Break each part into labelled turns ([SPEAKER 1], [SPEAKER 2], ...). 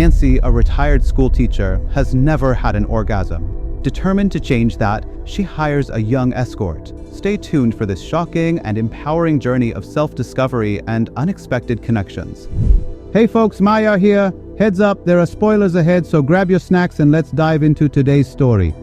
[SPEAKER 1] Nancy, a retired school teacher, has never had an orgasm. Determined to change that, she hires a young escort. Stay tuned for this shocking and empowering journey of self-discovery and unexpected connections.
[SPEAKER 2] Hey folks, Maya here. Heads up, there are spoilers ahead, so grab your snacks and let's dive into today's story.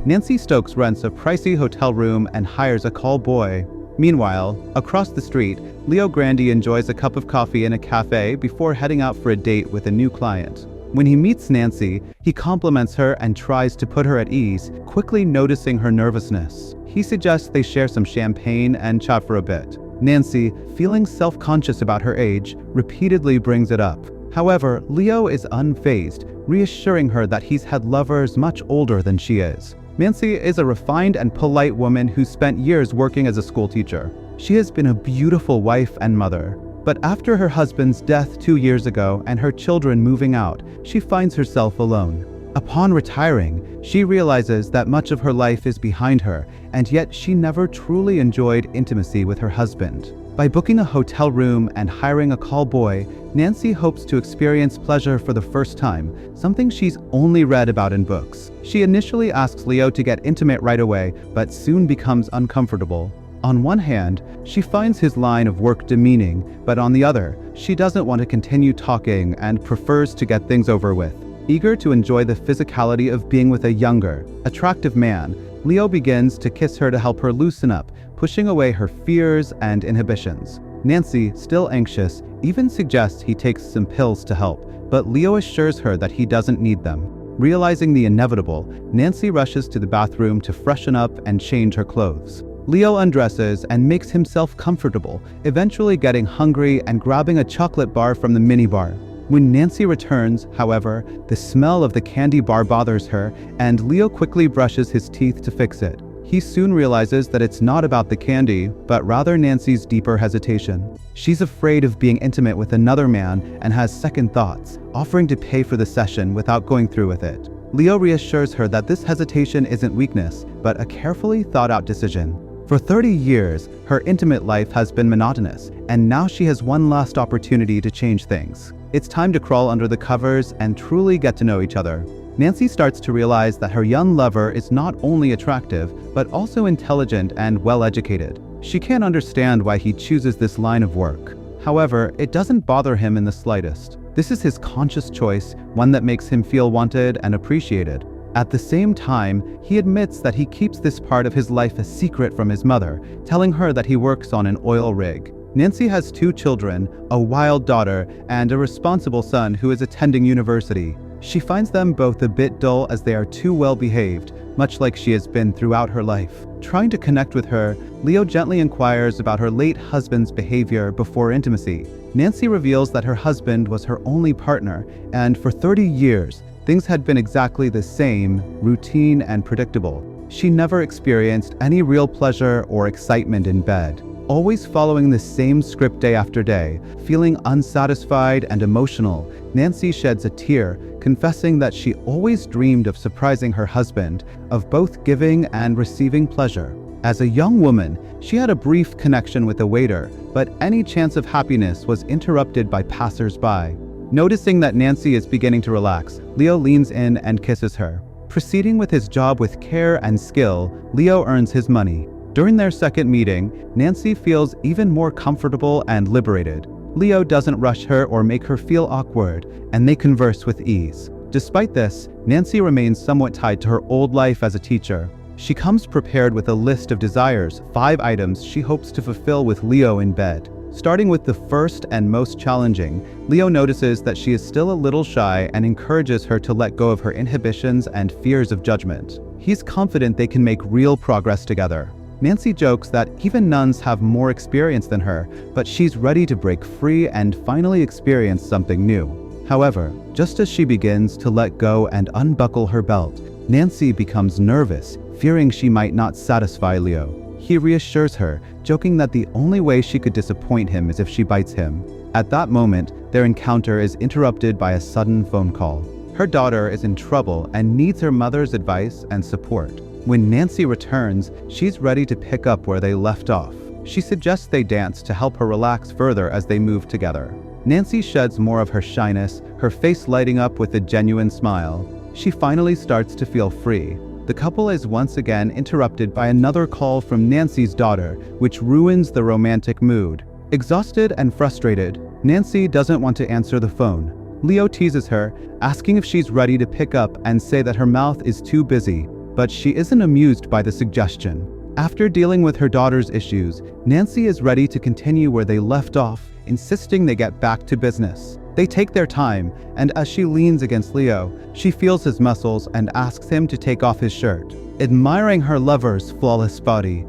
[SPEAKER 1] Nancy Stokes rents a pricey hotel room and hires a call boy. Meanwhile, across the street, Leo Grande enjoys a cup of coffee in a cafe before heading out for a date with a new client. When he meets Nancy, he compliments her and tries to put her at ease, quickly noticing her nervousness. He suggests they share some champagne and chat for a bit. Nancy, feeling self-conscious about her age, repeatedly brings it up. However, Leo is unfazed, reassuring her that he's had lovers much older than she is. Nancy is a refined and polite woman who spent years working as a school teacher. She has been a beautiful wife and mother. But after her husband's death 2 years ago and her children moving out, she finds herself alone. Upon retiring, she realizes that much of her life is behind her, and yet she never truly enjoyed intimacy with her husband. By booking a hotel room and hiring a call boy, Nancy hopes to experience pleasure for the first time, something she's only read about in books. She initially asks Leo to get intimate right away, but soon becomes uncomfortable. On one hand, she finds his line of work demeaning, but on the other, she doesn't want to continue talking and prefers to get things over with. Eager to enjoy the physicality of being with a younger, attractive man, Leo begins to kiss her to help her loosen up, pushing away her fears and inhibitions. Nancy, still anxious, even suggests he takes some pills to help, but Leo assures her that he doesn't need them. Realizing the inevitable, Nancy rushes to the bathroom to freshen up and change her clothes. Leo undresses and makes himself comfortable, eventually getting hungry and grabbing a chocolate bar from the minibar. When Nancy returns, however, the smell of the candy bar bothers her, and Leo quickly brushes his teeth to fix it. He soon realizes that it's not about the candy, but rather Nancy's deeper hesitation. She's afraid of being intimate with another man and has second thoughts, offering to pay for the session without going through with it. Leo reassures her that this hesitation isn't weakness, but a carefully thought-out decision. For 30 years, her intimate life has been monotonous, and now she has one last opportunity to change things. It's time to crawl under the covers and truly get to know each other. Nancy starts to realize that her young lover is not only attractive, but also intelligent and well-educated. She can't understand why he chooses this line of work. However, it doesn't bother him in the slightest. This is his conscious choice, one that makes him feel wanted and appreciated. At the same time, he admits that he keeps this part of his life a secret from his mother, telling her that he works on an oil rig. Nancy has 2 children, a wild daughter, and a responsible son who is attending university. She finds them both a bit dull as they are too well behaved, much like she has been throughout her life. Trying to connect with her, Leo gently inquires about her late husband's behavior before intimacy. Nancy reveals that her husband was her only partner, and for 30 years, things had been exactly the same, routine and predictable. She never experienced any real pleasure or excitement in bed. Always following the same script day after day, feeling unsatisfied and emotional, Nancy sheds a tear, confessing that she always dreamed of surprising her husband, of both giving and receiving pleasure. As a young woman, she had a brief connection with a waiter, but any chance of happiness was interrupted by passers-by. Noticing that Nancy is beginning to relax, Leo leans in and kisses her. Proceeding with his job with care and skill, Leo earns his money. During their second meeting, Nancy feels even more comfortable and liberated. Leo doesn't rush her or make her feel awkward, and they converse with ease. Despite this, Nancy remains somewhat tied to her old life as a teacher. She comes prepared with a list of desires, 5 items she hopes to fulfill with Leo in bed. Starting with the first and most challenging, Leo notices that she is still a little shy and encourages her to let go of her inhibitions and fears of judgment. He's confident they can make real progress together. Nancy jokes that even nuns have more experience than her, but she's ready to break free and finally experience something new. However, just as she begins to let go and unbuckle her belt, Nancy becomes nervous, fearing she might not satisfy Leo. He reassures her, joking that the only way she could disappoint him is if she bites him. At that moment, their encounter is interrupted by a sudden phone call. Her daughter is in trouble and needs her mother's advice and support. When Nancy returns, she's ready to pick up where they left off. She suggests they dance to help her relax further as they move together. Nancy sheds more of her shyness, her face lighting up with a genuine smile. She finally starts to feel free. The couple is once again interrupted by another call from Nancy's daughter, which ruins the romantic mood. Exhausted and frustrated, Nancy doesn't want to answer the phone. Leo teases her, asking if she's ready to pick up and say that her mouth is too busy, but she isn't amused by the suggestion. After dealing with her daughter's issues, Nancy is ready to continue where they left off, insisting they get back to business. They take their time, and as she leans against Leo, she feels his muscles and asks him to take off his shirt. Admiring her lover's flawless body,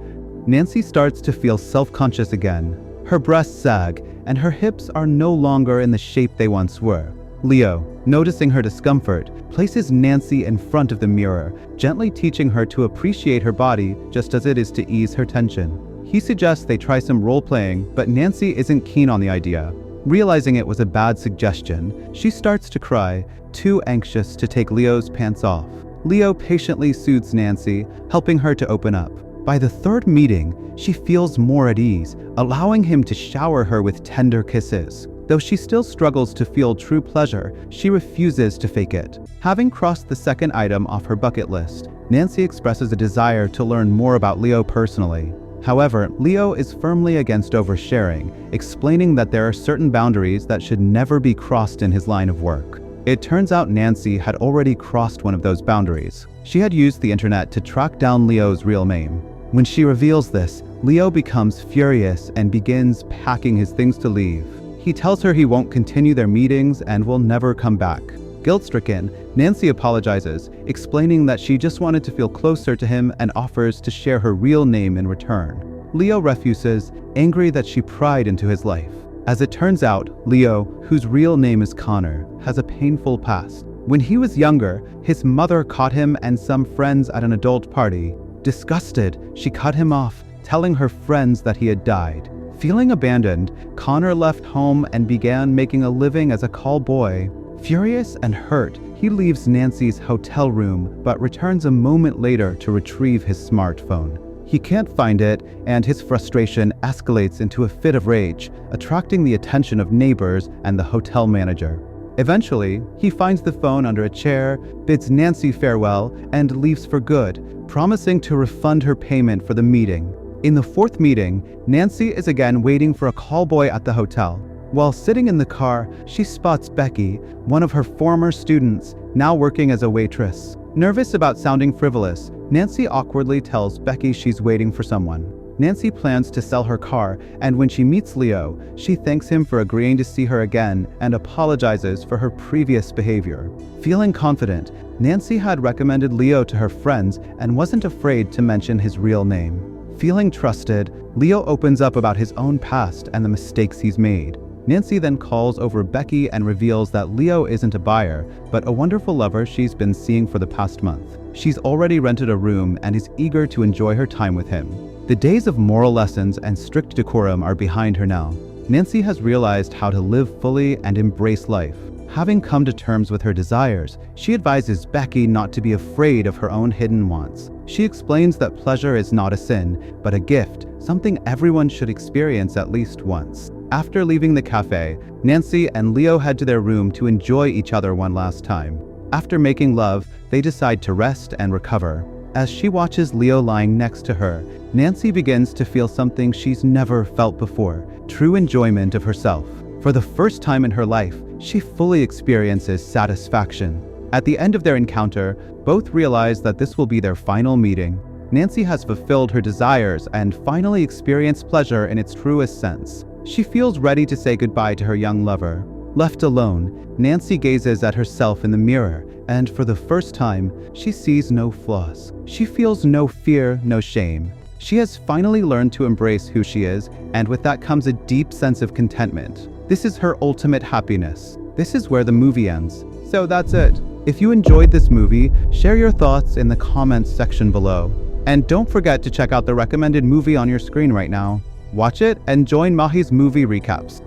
[SPEAKER 1] Nancy starts to feel self-conscious again. Her breasts sag, and her hips are no longer in the shape they once were. Leo, noticing her discomfort, places Nancy in front of the mirror, gently teaching her to appreciate her body just as it is to ease her tension. He suggests they try some role-playing, but Nancy isn't keen on the idea. Realizing it was a bad suggestion, she starts to cry, too anxious to take Leo's pants off. Leo patiently soothes Nancy, helping her to open up. By the third meeting, she feels more at ease, allowing him to shower her with tender kisses. Though she still struggles to feel true pleasure, she refuses to fake it. Having crossed the second item off her bucket list, Nancy expresses a desire to learn more about Leo personally. However, Leo is firmly against oversharing, explaining that there are certain boundaries that should never be crossed in his line of work. It turns out Nancy had already crossed one of those boundaries. She had used the internet to track down Leo's real name. When she reveals this, Leo becomes furious and begins packing his things to leave. He tells her he won't continue their meetings and will never come back. Guilt-stricken, Nancy apologizes, explaining that she just wanted to feel closer to him and offers to share her real name in return. Leo refuses, angry that she pried into his life. As it turns out, Leo, whose real name is Connor, has a painful past. When he was younger, his mother caught him and some friends at an adult party. Disgusted, she cut him off, telling her friends that he had died. Feeling abandoned, Connor left home and began making a living as a call boy. Furious and hurt, he leaves Nancy's hotel room but returns a moment later to retrieve his smartphone. He can't find it, and his frustration escalates into a fit of rage, attracting the attention of neighbors and the hotel manager. Eventually, he finds the phone under a chair, bids Nancy farewell, and leaves for good, promising to refund her payment for the meeting. In the fourth meeting, Nancy is again waiting for a call boy at the hotel. While sitting in the car, she spots Becky, one of her former students, now working as a waitress. Nervous about sounding frivolous, Nancy awkwardly tells Becky she's waiting for someone. Nancy plans to sell her car, and when she meets Leo, she thanks him for agreeing to see her again and apologizes for her previous behavior. Feeling confident, Nancy had recommended Leo to her friends and wasn't afraid to mention his real name. Feeling trusted, Leo opens up about his own past and the mistakes he's made. Nancy then calls over Becky and reveals that Leo isn't a buyer, but a wonderful lover she's been seeing for the past month. She's already rented a room and is eager to enjoy her time with him. The days of moral lessons and strict decorum are behind her now. Nancy has realized how to live fully and embrace life. Having come to terms with her desires, she advises Becky not to be afraid of her own hidden wants. She explains that pleasure is not a sin, but a gift, something everyone should experience at least once. After leaving the cafe, Nancy and Leo head to their room to enjoy each other one last time. After making love, they decide to rest and recover. As she watches Leo lying next to her, Nancy begins to feel something she's never felt before, true enjoyment of herself. For the first time in her life, she fully experiences satisfaction. At the end of their encounter, both realize that this will be their final meeting. Nancy has fulfilled her desires and finally experienced pleasure in its truest sense. She feels ready to say goodbye to her young lover. Left alone, Nancy gazes at herself in the mirror, and for the first time, she sees no flaws. She feels no fear, no shame. She has finally learned to embrace who she is, and with that comes a deep sense of contentment. This is her ultimate happiness. This is where the movie ends. So that's it. If you enjoyed this movie, share your thoughts in the comments section below. And don't forget to check out the recommended movie on your screen right now. Watch it and join Mahi's movie recaps.